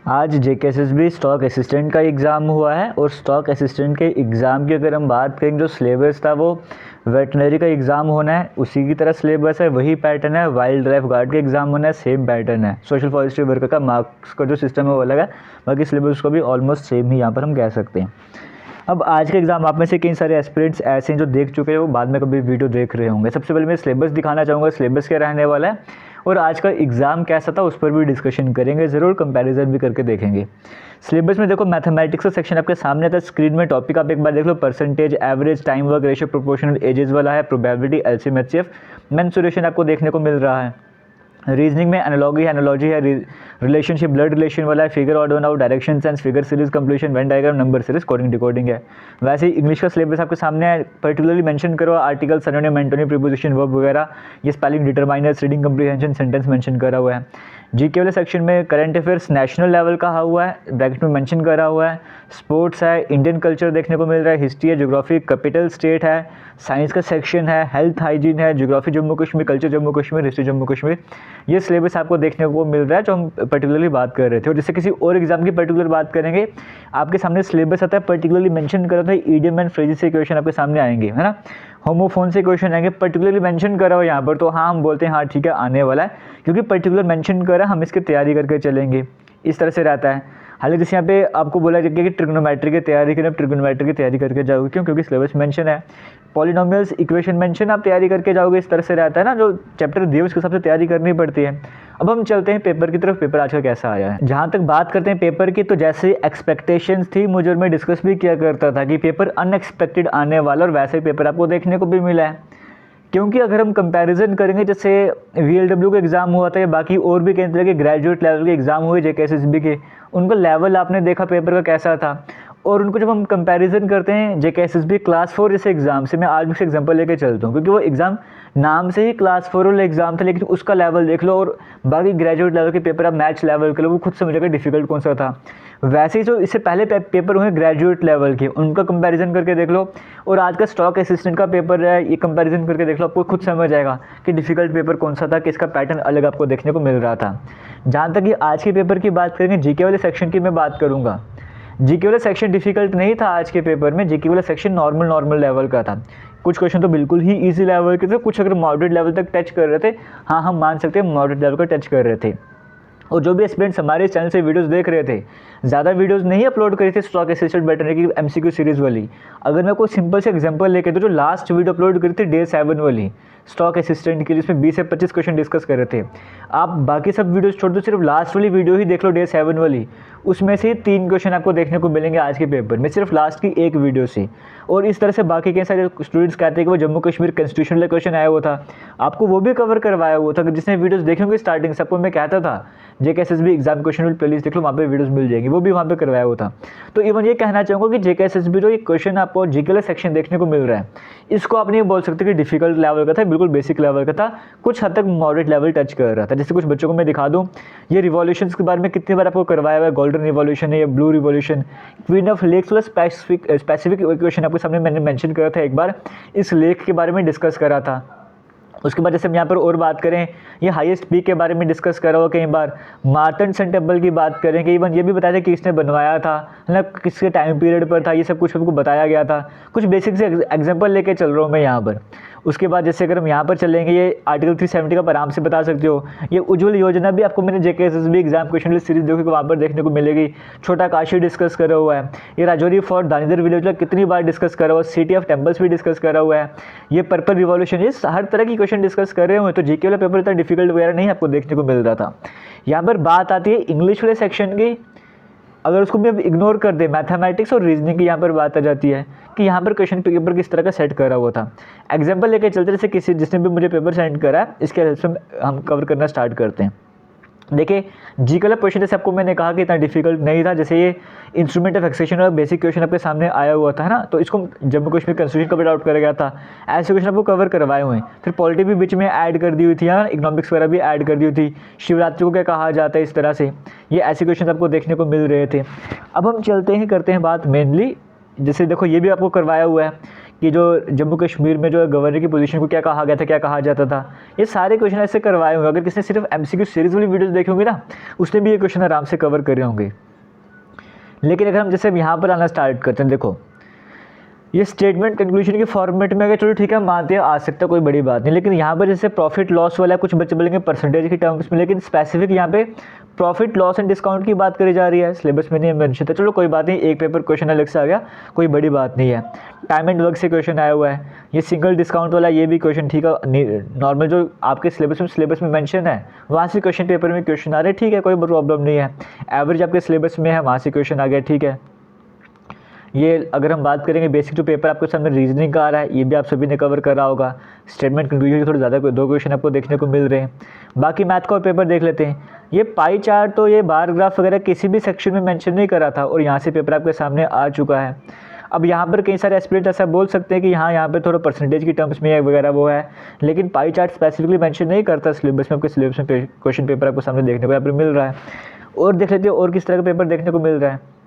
आज JKSSB stock assistant का exam हुआ है और स्टॉक असिस्टेंट के एग्ज़ाम की अगर हम बात करेंगे, जो सिलेबस था वो वेटनरी का एग्ज़ाम होना है, उसी की तरह सिलेबस है, वही पैटर्न है। वाइल्ड लाइफ गार्ड का एग्ज़ाम होना है, सेम पैटर्न है। सोशल फॉरेस्ट्री वर्कर का मार्क्स का जो सिस्टम है वो अलग है, बाकी सिलेबस को भी ऑलमोस्ट सेम ही यहाँ पर हम कह सकते हैं। अब आज का एग्ज़ाम आप में से कई सारे एस्पिरेंट्स ऐसे हैं जो देख चुके हैं, वो बाद में कभी वीडियो देख रहे होंगे। सबसे पहले मैं सिलेबस दिखाना चाहूँगा, सिलेबस क्या रहने वाला है और आज का एग्ज़ाम कैसा था उस पर भी डिस्कशन करेंगे, ज़रूर कंपैरिजन भी करके देखेंगे। सिलेबस में देखो मैथमेटिक्स का सेक्शन आपके सामने आता है स्क्रीन में। टॉपिक आप एक बार देख लो, percentage, average, time work ratio, proportional, ages वाला है, प्रोबेबिलिटी, एलसीएम, एचसीएफ, मेंसुरेशन आपको देखने को मिल रहा है। रीजनिंग में एनालॉजी है, रिलेशनशिप, ब्लड रिलेशन वाला है, figure odd one out, direction sense, figure series, completion, Venn diagram, number series, coding decoding है। वैसे ही इंग्लिश का सिलेबस आपके सामने है, पर्टिकुलरली मेंशन करो article, synonym, antonym, preposition, verb वगैरह, ये spelling, determiners, reading comprehension, sentence mention करा हुआ है। जीके वाले सेक्शन में करंट अफेयर्स नेशनल लेवल का हुआ है, ब्रैकेट में मेंशन करा हुआ है। स्पोर्ट्स है, इंडियन कल्चर देखने को मिल रहा है, हिस्ट्री है, ज्योग्राफी, कैपिटल स्टेट है, साइंस का सेक्शन है, हेल्थ हाइजीन है, geography Jammu Kashmir, culture Jammu Kashmir, history Jammu Kashmir. ये सिलेबस आपको देखने को मिल रहा है जो हम पर्टिकुलरली बात कर रहे थे। और जिससे किसी और एग्जाम की पर्टिकुलर बात करेंगे, आपके सामने सिलेबस आता है, पर्टिकुलरली मेंशन करा था, ईडियम एंड फ्रेजेस से क्वेश्चन आपके सामने आएंगे, है ना। होमोफोन से क्वेश्चन आएंगे, पर्टिकुलरली मेंशन करा हो यहाँ पर, तो हाँ हम बोलते हैं हाँ ठीक है आने वाला है, क्योंकि पर्टिकुलर मेंशन करा, हम इसकी तैयारी करके चलेंगे। इस तरह से रहता है। हालांकि जैसे यहाँ पे आपको बोला जाएगा कि ट्रिग्नोमेट्री की तैयारी करें, ट्रिग्नोमेट्री की तैयारी करके जाओगे, क्यों? क्योंकि सिलेबस मेंशन है। पॉलिनोमियल्स, इक्वेशन मेंशन, आप तैयारी करके जाओगे। इस तरह से रहता है ना, जो चैप्टर दिए उसके हिसाब से तैयारी करनी पड़ती है। अब हम चलते हैं पेपर की तरफ। पेपर आज का कैसा आया है, जहाँ तक बात करते हैं पेपर की, तो जैसे एक्सपेक्टेशंस थी, मुझे और मैं डिस्कस भी किया करता था कि पेपर अनएक्सपेक्टेड आने वाला, और वैसे ही पेपर आपको देखने को भी मिला है। क्योंकि अगर हम कंपैरिजन करेंगे, जैसे वीएलडब्ल्यू का एग्ज़ाम हुआ था या बाकी और भी कई तरह के ग्रेजुएट लेवल के एग्ज़ाम हुए जेकेएसएसबी के, उनका लेवल आपने देखा पेपर का कैसा था, और उनको जब हम कंपैरिजन करते हैं जेकेएसएसबी क्लास 4 जैसे एग्ज़ाम से, मैं आज भी एग्जांपल लेके चलता हूँ, क्योंकि वो एग्ज़ाम नाम से ही क्लास 4 वाला एग्ज़ाम था, लेकिन उसका लेवल देख लो, और बाकी ग्रेजुएट लेवल के पेपर आप मैच लेवल के लो, वो खुद समझेगा डिफिकल्ट कौन सा था। वैसे ही जो इससे पहले पेपर हुए ग्रेजुएट लेवल के, उनका कंपैरिजन करके देख लो, और आज का स्टॉक असिस्टेंट का पेपर है, ये कंपैरिजन करके देख लो, आपको खुद समझ आएगा कि डिफिकल्ट पेपर कौन सा था, कि इसका पैटर्न अलग आपको देखने को मिल रहा था। जहाँ तक कि आज के पेपर की बात करेंगे, जीके वाले सेक्शन की मैं बात करूँगा। जीके वाला सेक्शन डिफिकल्ट नहीं था आज के पेपर में, जीके वाला सेक्शन नॉर्मल लेवल का था। कुछ क्वेश्चन तो बिल्कुल ही इजी लेवल के थे, कुछ अगर मॉडरेट लेवल तक टच कर रहे थे, हाँ हम मान सकते हैं मॉडरेट लेवल का टच कर रहे थे। और जो भी एस्पिरेंट्स हमारे चैनल से वीडियोस देख रहे थे, ज़्यादा वीडियोस नहीं अपलोड करी थी स्टॉक असिस्टेंट वेटरनरी की एमसीक्यू सीरीज़ वाली। अगर मैं कोई सिंपल से एग्जांपल लेके तो जो लास्ट वीडियो अपलोड करी थी डे 7 वाली स्टॉक असिस्टेंट के लिए, इसमें 20 से 25 क्वेश्चन डिस्कस कर रहे थे। आप बाकी सब वीडियोस छोड़ दो, सिर्फ लास्ट वाली वीडियो ही देख लो डे 7 वाली, उसमें से 3 क्वेश्चन आपको देखने को मिलेंगे आज के पेपर में, सिर्फ लास्ट की एक वीडियो से। और इस तरह से बाकी कई सारे स्टूडेंट्स कहते हैं कि वो जम्मू कश्मीर कॉन्स्टिट्यूशनल क्वेश्चन आया हुआ था, आपको वो भी कवर करवाया हुआ था। जिसने वीडियोस देखे होंगे स्टार्टिंग से, आपको मैं कहता था जेकेएसएसबी एग्जाम क्वेश्चन प्लेलिस्ट देख लो, वहाँ पे वीडियोस मिल जाएंगी, वो भी वहाँ पे करवाया हुआ था। तो इवन ये कहना चाहूँगा कि जेकेएसएसबी जो ये क्वेश्चन आपको जीके वाला सेक्शन देखने को मिल रहा है, इसको आप नहीं बोल सकते कि डिफिकल्ट लेवल का था, बिल्कुल बेसिक लेवल का था, कुछ हद तक मॉडरेट लेवल टच कर रहा था। जैसे कुछ बच्चों को मैं दिखा दूँ, ये रिवॉल्यूशंस के बारे में कितनी बार आपको करवाया हुआ है, गोल्डन रिवॉल्यूशन है या blue revolution, queen of lakes वाला स्पेसिफिक क्वेश्चन आपके सामने मैंने मेंशन करा था, एक बार इस लेक के बारे में डिस्कस करा था। उसके बाद जैसे हम यहाँ पर और बात करें, ये हाईएस्ट पीक के बारे में डिस्कस करा हुआ कई बार, मार्टन सन टेम्पल की बात करें कि इवन ये भी बताया था कि किसने बनवाया था, मतलब किसके टाइम पीरियड पर था, ये सब कुछ हमको बताया गया था। कुछ बेसिक से एग्जांपल लेके चल रहा हूँ मैं यहाँ पर। उसके बाद जैसे अगर हम यहाँ पर चलेंगे, ये आर्टिकल 370 का आप आराम से बता सकते हो। ये उज्ज्वल योजना भी आपको मैंने JKSSB exam question list series देखो, वहाँ पर देखने को मिलेगी। छोटा काशी डिस्कस करा हुआ है, ये राजौरी फोर्ट दानीदर विलेज का कितनी बार डिस्कस करा हुआ है, सिटी ऑफ टेम्पल्स भी डिस्कस करा हुआ है, ये पर्पल रिवॉल्यूशन, ये हर तरह की क्वेश्चन डिस्कस कर रहे हुए। तो जीके वाला पेपर इतना डिफिकल्ट वगैरह नहीं आपको देखने को मिल रहा था। यहाँ पर बात आती है इंग्लिश वाले सेक्शन की, अगर उसको भी अब इग्नोर कर दे, मैथमेटिक्स और रीजनिंग की यहाँ पर बात आ जाती है कि यहाँ पर क्वेश्चन पेपर किस तरह का सेट करा हुआ था। एग्जांपल लेके चलते, जैसे किसी जिसने भी मुझे पेपर सेंड करा है, इसके हेल्प से हम कवर करना स्टार्ट करते हैं। देखिए जी वाला क्वेश्चन जैसे आपको मैंने कहा कि इतना डिफिकल्ट नहीं था, जैसे ये इंस्ट्रूमेंट ऑफ एक्सेशन और बेसिक क्वेश्चन आपके सामने आया हुआ था, है ना, तो इसको Jammu Kashmir constitution cover out करा गया था। ऐसे क्वेश्चन आपको कवर करवाए हुए हैं। फिर पॉलिटी भी बीच में ऐड कर दी हुई थी, हाँ, इकोनॉमिक्स वगैरह भी ऐड कर दी हुई थी, शिवरात्रि को क्या कहा जाता है, इस तरह से ये ऐसे क्वेश्चन आपको देखने को मिल रहे थे। अब हम चलते हैं, करते हैं बात मेनली, जैसे देखो ये भी आपको करवाया हुआ है कि जो जम्मू कश्मीर में जो गवर्नर की पोजीशन को क्या कहा गया था, क्या कहा जाता था, ये सारे क्वेश्चन ऐसे करवाए होंगे। अगर किसी ने सिर्फ एमसीक्यू सीरीज वाली वीडियोस देखी होंगी ना, उसने भी ये क्वेश्चन आराम से कवर करे होंगे। लेकिन अगर हम जैसे यहाँ पर आना स्टार्ट करते हैं, देखो ये स्टेटमेंट कंक्लूजन के फॉर्मेट में, अगर चलो ठीक है मानते हैं आ सकता है, कोई बड़ी बात नहीं। लेकिन यहाँ पर जैसे प्रॉफिट लॉस वाला कुछ बच्चे बोलेंगे परसेंटेज की टर्म्स में, लेकिन स्पेसिफिक यहाँ पे प्रॉफिट लॉस एंड डिस्काउंट की बात करी जा रही है, सिलेबस में नहीं मेंशन था। चलो कोई बात नहीं, एक पेपर क्वेश्चन अलग से आ गया, कोई बड़ी बात नहीं है। टाइम एंड वर्क से क्वेश्चन आया हुआ है, ये सिंगल डिस्काउंट वाला ये भी क्वेश्चन ठीक है, नॉर्मल जो आपके सिलेबस में मेंशन है वहाँ से क्वेश्चन पेपर में क्वेश्चन आ रहे हैं, ठीक है, कोई प्रॉब्लम नहीं है। एवरेज आपके सिलेबस में है, वहाँ से क्वेश्चन आ गया, ठीक है। ये अगर हम बात करेंगे बेसिक जो पेपर आपके सामने रीजनिंग का आ रहा है, ये भी आप सभी ने कवर करा होगा। स्टेटमेंट कंक्लूजन के थोड़े ज़्यादा 2 क्वेश्चन आपको देखने को मिल रहे हैं। बाकी मैथ का पेपर देख लेते हैं। ये पाई चार्ट तो ये बार ग्राफ वगैरह किसी भी सेक्शन में मेंशन नहीं करा था और यहाँ से पेपर आपके सामने आ चुका है। अब यहाँ पर कई सारे एस्पिरेंट ऐसा बोल सकते हैं कि यहाँ पे थोड़ा परसेंटेज की टर्म्स में वगैरह वो है, लेकिन पाई चार्ट स्पेसिफिकली मेंशन नहीं करता सिलेबस में। आपके सिलेबस में क्वेश्चन पेपर आपको सामने देखने को यहाँ पर मिल रहा है। और देख लेते हैं और किस तरह का पेपर देखने को मिल रहा है।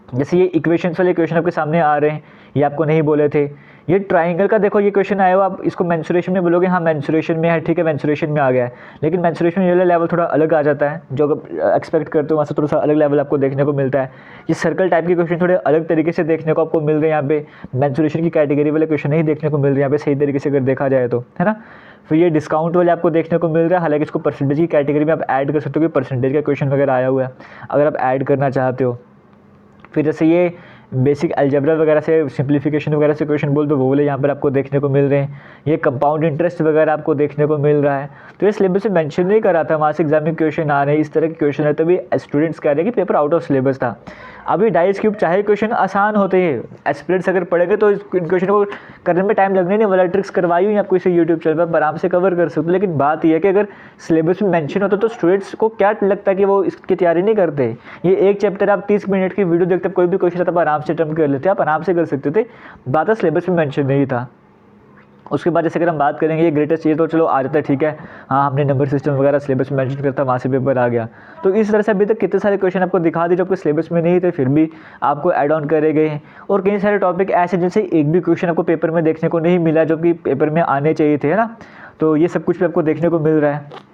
जैसे ये इक्वेशंस वाले क्वेश्चन आपके सामने आ रहे हैं, ये आपको नहीं बोले थे। ये ट्राइंगल का देखो, ये क्वेश्चन आया हो, आप इसको मेंसुरेशन में बोलोगे, हाँ मेंसुरेशन में है, ठीक है मेंसुरेशन में आ गया है, लेकिन मेंसुरेशन में ये लेवल थोड़ा अलग आ जाता है, जो आप एक्सपेक्ट करते हो वहाँ से थोड़ा सा अलग लेवल आपको देखने को मिलता है। ये सर्कल टाइप के क्वेश्चन थोड़े अलग तरीके से देखने को आपको मिल रहे हैं यहाँ पे। मेंसुरेशन की कैटेगरी वाले क्वेश्चन नहीं देखने को मिल रहे हैं यहाँ पे सही तरीके से अगर देखा जाए तो, है ना। फिर ये डिस्काउंट वाले आपको देखने को मिल रहा है, हालांकि इसको परसेंटेज की कैटेगरी में आप ऐड कर सकते हो कि परसेंटेज का क्वेश्चन वगैरह आया हुआ है, अगर आप ऐड करना चाहते हो। फिर जैसे ये बेसिक अलजेब्रा वगैरह से सिंप्लीफिकेशन वगैरह से क्वेश्चन बोल दो, वो वाले यहाँ पर आपको देखने को मिल रहे हैं। ये कंपाउंड इंटरेस्ट वगैरह आपको देखने को मिल रहा है। तो ये सिलेबस में मेंशन नहीं करा था, वहाँ से एग्जाम में क्वेश्चन आ रहे हैं, इस तरह के क्वेश्चन है, तभी स्टूडेंट्स कह रहे हैं कि पेपर आउट ऑफ सिलेबस था। अभी डाइस क्यूब चाहे क्वेश्चन आसान होते हैं, एस्पिरेंट्स अगर पढ़ेंगे तो इन क्वेश्चन को करने में टाइम लगने नहीं वाला। ट्रिक्स करवाई हुई आपको इसे यूट्यूब चैनल पर आराम से कवर कर सकते हो। लेकिन बात यह है कि अगर सिलेबस में मेंशन होता तो स्टूडेंट्स को क्या लगता है कि वो इसकी तैयारी नहीं करते। ये एक चैप्टर आप 30 मिनट की वीडियो देखते, कोई भी क्वेश्चन आता आप आराम से अटेम्प्ट कर लेते, आप आराम से कर सकते थे। बात है सिलेबस में मेंशन नहीं था। उसके बाद जैसे अगर हम बात करेंगे ये ग्रेटेस्ट ये तो चलो आ जाता है, ठीक है, हाँ हमने नंबर सिस्टम वगैरह सिलेबस में मेंशन करता, वहाँ से पेपर आ गया। तो इस तरह से अभी तक कितने सारे क्वेश्चन आपको दिखा दिए जो आपके सिलेबस में नहीं थे, फिर भी आपको ऐड ऑन करे गए। और कई सारे टॉपिक ऐसे जैसे एक भी क्वेश्चन आपको पेपर में देखने को नहीं मिला जो कि पेपर में आने चाहिए थे, है ना। तो ये सब कुछ भी आपको देखने को मिल रहा है।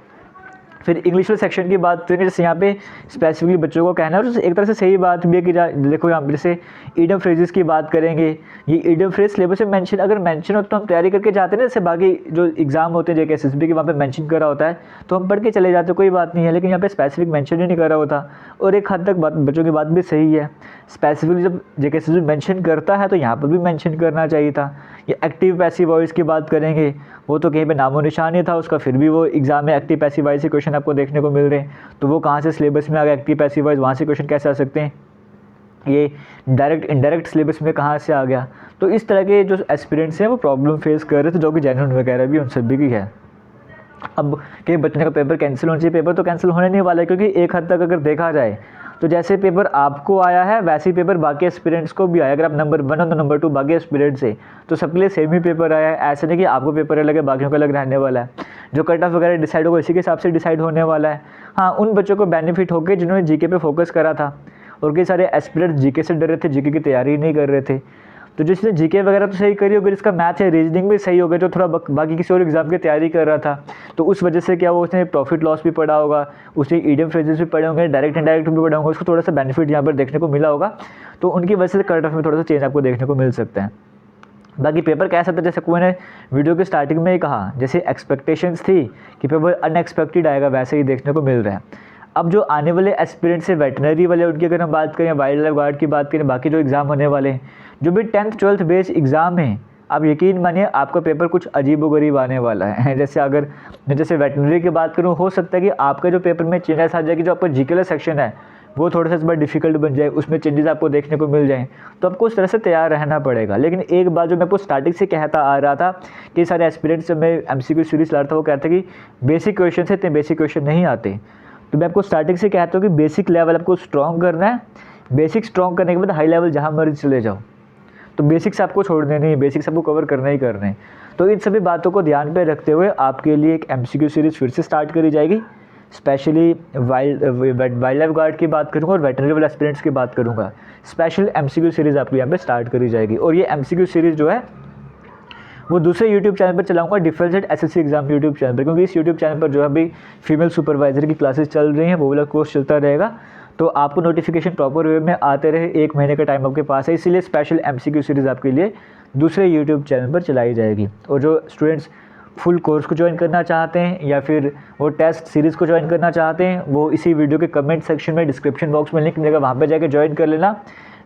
फिर इंग्लिश वाले सेक्शन की बात करें, जैसे यहाँ पे स्पेसिफिकली बच्चों को कहना है, और एक तरह से सही बात भी है कि देखो यहाँ पे जैसे ईडियम फ्रेजेस की बात करेंगे। ये ईडियम फ्रेज सिलेबस में मेंशन अगर मेंशन हो तो हम तैयारी करके जाते हैं ना, जैसे बाकी जो एग्जाम होते हैं JK SSB के वहाँ पे मेंशन करा होता है तो हम पढ़ के चले जाते, कोई बात नहीं है। लेकिन यहाँ पे स्पेसिफिक मेंशन ही नहीं करा होता। और एक हद तक बच्चों की बात भी सही है, स्पेसिफिकली जब JK SSB मेंशन करता है तो यहाँ पर भी मेंशन करना चाहिए था। ये एक्टिव पैसिव वॉइस की बात करेंगे, वो तो कहीं पे नामो निशान ही था उसका, फिर भी वो एग्जाम में एक्टिव पैसिव वॉइस से क्वेश्चन आपको देखने को मिल रहे हैं। तो वो कहाँ से सिलेबस में आ गया एक्टिव पैसिव वॉइस, वहाँ से क्वेश्चन कैसे आ सकते हैं, ये डायरेक्ट इनडायरेक्ट सिलेबस में कहाँ से आ गया। तो इस तरह के जो एस्पिरेंट्स हैं वो प्रॉब्लम फेस कर रहे थे, जो कि जेन्युइन वगैरह भी उन सभी की है। अब कई बच्चों का पेपर कैंसिल होना चाहिए, पेपर तो कैंसिल होने नहीं वाला है, क्योंकि एक हद तक अगर देखा जाए तो जैसे पेपर आपको आया है वैसे ही पेपर बाकी एस्पिरेंट्स को भी आया। अगर आप नंबर 1 और नंबर 2 बाकी एस्पिरेंट्स से, तो सबके लिए सेम ही पेपर आया है। ऐसा नहीं कि आपको पेपर अलग है बाकियों का अलग रहने वाला है। जो कट ऑफ वगैरह डिसाइड होगा इसी के हिसाब से डिसाइड होने वाला है। हाँ, उन बच्चों को बेनिफिट हो गए जिन्होंने जीके पे फोकस करा था, और कई सारे एस्पिरेंट्स जीके से डर रहे थे, जीके की तैयारी नहीं कर रहे थे। तो जिसने जीके वगैरह तो सही करी होगी, जिसका मैथ है रीजनिंग भी सही होगा, जो थोड़ा बाकी किसी और एग्जाम की तैयारी कर रहा था, तो उस वजह से क्या वो उसने प्रॉफिट लॉस भी पढ़ा होगा, उसने ईडियम फ्रेजेस भी पढ़े होंगे, डायरेक्ट इनडायरेक्ट भी पढ़े होंगे, उसको थोड़ा सा बेनिफिट यहाँ पर देखने को मिला होगा। तो उनकी वजह से कट ऑफ में थोड़ा सा चेंज आपको देखने को मिल सकता है। बाकी पेपर कैसा था, जैसे कोई ने वीडियो के स्टार्टिंग में ही कहा, जैसे एक्सपेक्टेशंस थी कि पेपर अनएक्सपेक्टेड आएगा, वैसे ही देखने को मिल रहा है। अब जो आने वाले एस्पिरेंट्स हैं वेटनरी वाले, उनकी अगर हम बात करें, वाइल्ड लाइफ गार्ड की बात करें, बाकी जो एग्ज़ाम होने वाले हैं, जो भी 10th 12th बेस एग्ज़ाम है, आप यकीन मानिए आपका पेपर कुछ अजीब व गरीब आने वाला है। जैसे अगर मैं जैसे वेटनरी की बात करूँ, हो सकता है कि आपका जो पेपर में चेंजेस आ जाए कि जो आपका जीके सेक्शन है वो थोड़ा सा इस बार डिफिकल्ट बन जाए, उसमें चेंजेस आपको देखने को मिल जाएं, तो आपको उस तरह से तैयार रहना पड़ेगा। लेकिन एक बात जो मैं आपको स्टार्टिंग से कहता आ रहा था कि सारे एस्पिरेंट्स जब मैं MCQ सीरीज ला रहा था वो कहते कि बेसिक क्वेश्चन से इतने बेसिक क्वेश्चन नहीं आते। तो मैं आपको स्टार्टिंग से कहता हूँ कि बेसिक लेवल आपको स्ट्रॉन्ग करना है, बेसिक स्ट्रॉन्ग करने के बाद हाई लेवल जहाँ मर्जी चले जाओ, तो बेसिक्स आपको छोड़ने नहीं, बेसिक्स आपको कवर करना ही करना है। तो इन सभी बातों को ध्यान पे रखते हुए आपके लिए एक MCQ सीरीज़ फिर से स्टार्ट करी जाएगी। स्पेशली वाइल्ड लाइफ गार्ड की बात करूँगा और वेटनरी वाले एस्पिरेंट्स की बात करूँगा। स्पेशल MCQ सीरीज़ आपको यहाँ पे स्टार्ट करी जाएगी। और ये MCQ सीरीज़ जो है वो दूसरे यूट्यूब चैनल पर चलाऊंगा, defence and SSC exam YouTube channel पर, क्योंकि इस यूट्यूब चैनल पर जो अभी फीमेल सुपरवाइजर की क्लासेस चल रही हैं वो वाला कोर्स चलता रहेगा, तो आपको नोटिफिकेशन प्रॉपर वे में आते रहे। 1 महीने का टाइम आपके पास है, इसीलिए स्पेशल MCQ सीरीज़ आपके लिए दूसरे यूट्यूब चैनल पर चलाई जाएगी। और जो स्टूडेंट्स फुल कोर्स को ज्वाइन करना चाहते हैं या फिर वो टेस्ट सीरीज़ को ज्वाइन करना चाहते हैं, वो इसी वीडियो के कमेंट सेक्शन में डिस्क्रिप्शन बॉक्स में लिंक मिलेगा, वहाँ पर जाकर ज्वाइन कर लेना।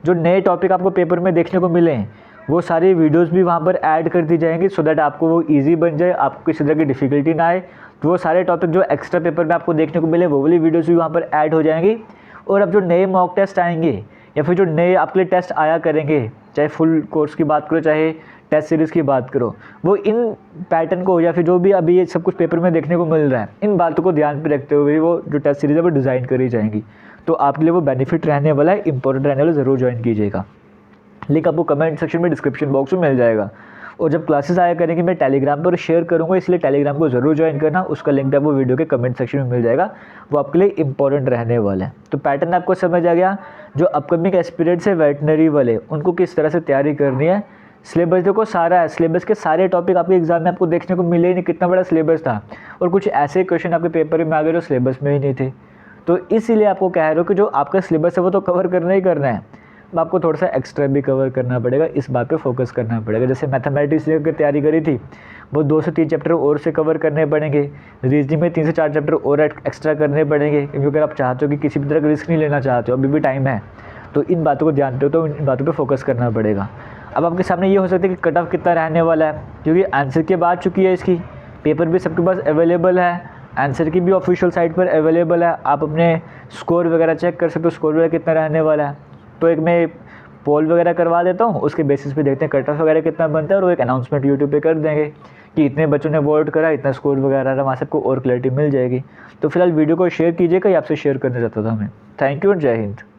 जो नए टॉपिक आपको पेपर में देखने को मिले हैं वो सारी वीडियोस भी वहाँ पर ऐड कर दी जाएंगी, सो दैट आपको वो ईजी बन जाए, आपको किसी तरह की डिफ़िकल्टी ना आए। तो वो सारे टॉपिक जो एक्स्ट्रा पेपर में आपको देखने को मिले वो वाली वीडियोस भी वहाँ पर ऐड हो जाएंगी। और अब जो नए मॉक टेस्ट आएंगे या फिर जो नए आपके लिए टेस्ट आया करेंगे, चाहे फुल कोर्स की बात करो चाहे टेस्ट सीरीज़ की बात करो, वो इन पैटर्न को या फिर जो भी अभी ये सब कुछ पेपर में देखने को मिल रहा है, इन बातों को ध्यान पे रखते हुए वो जो टेस्ट सीरीज़ है वो डिज़ाइन करी जाएंगी। तो आपके लिए वो बेनिफिट रहने वाला है, इंपॉर्टेंट रहने वाला, ज़रूर ज्वाइन कीजिएगा। लिंक आपको कमेंट सेक्शन में डिस्क्रिप्शन बॉक्स में मिल जाएगा। और जब क्लासेस आया करेंगे मैं टेलीग्राम पर शेयर करूँगा, इसलिए टेलीग्राम को ज़रूर ज्वाइन करना, उसका लिंक आपको वीडियो के कमेंट सेक्शन में मिल जाएगा, वो आपके लिए इंपॉर्टेंट रहने वाला है। तो पैटर्न आपको समझ आ गया, जो अपकमिंग एस्पिरेंट्स है वेटनरी वाले उनको किस तरह से तैयारी करनी है। सिलेबस देखो सारा है, सिलेबस के सारे टॉपिक आपके एग्जाम में आपको देखने को मिले ही नहीं, कितना बड़ा सिलेबस था, और कुछ ऐसे क्वेश्चन आपके पेपर में आ गए जो सिलेबस में ही नहीं थे। तो इसीलिए आपको कह रहा हूँ कि जो आपका सिलेबस है वो तो कवर करना ही करना है, आपको थोड़ा सा एक्स्ट्रा भी कवर करना पड़ेगा, इस बात पे फोकस करना पड़ेगा। जैसे मैथमेटिक्स की तैयारी करी थी, वो 2 से 3 चैप्टर और से कवर करने पड़ेंगे, रीजनिंग में 3 से 4 चैप्टर और एक्स्ट्रा करने पड़ेंगे, क्योंकि अगर आप चाहते हो कि किसी भी तरह का रिस्क नहीं लेना चाहते हो, अभी भी टाइम है, तो इन बातों को ध्यान दो, तो इन बातों पर फोकस करना पड़ेगा। अब आपके सामने ये हो सकता है कि कट ऑफ कितना रहने वाला है, क्योंकि आंसर की बात चुकी है, इसकी पेपर भी सबके पास अवेलेबल है, आंसर की भी ऑफिशियल साइट पर अवेलेबल है, आप अपने स्कोर वगैरह चेक कर सकते हो, स्कोर वगैरह कितना रहने वाला है। तो एक मैं पोल वगैरह करवा देता हूँ, उसके बेसिस पे देखते हैं कट ऑफ वगैरह कितना बनता है, और वो एक अनाउंसमेंट यूट्यूब पे कर देंगे कि इतने बच्चों ने वोट करा, इतना स्कोर वगैरह, वहाँ सबको और क्लैरिटी मिल जाएगी। तो फिलहाल वीडियो को शेयर कीजिएगा, ये आपसे शेयर करना चाहता था मैं। थैंक यू और जय हिंद।